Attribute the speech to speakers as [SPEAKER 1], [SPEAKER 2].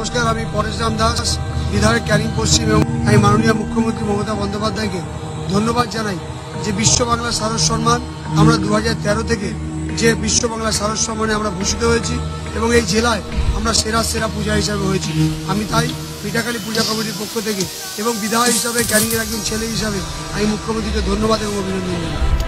[SPEAKER 1] নমস্কার, আমি পরেশরাম দাস, বিধায়ক ক্যানিং পশ্চিম, এবং আমি মাননীয় মুখ্যমন্ত্রী মমতা বন্দ্যোপাধ্যায়কে ধন্যবাদ জানাই যে বিশ্ব বাংলা সারস সম্মান আমরা 2013 থেকে যে বিশ্ব বাংলা সারস সম্মানে আমরা ভূষিত হয়েছি এবং এই জেলায় আমরা সেরা পূজা হিসাবে হয়েছি। আমি তাই পিঠাখালী পূজা কমিটির পক্ষ থেকে এবং বিধায়ক হিসাবে, ক্যানিংয়ের একজন ছেলে হিসাবে আমি মুখ্যমন্ত্রীকে ধন্যবাদ এবং অভিনন্দন জানাই।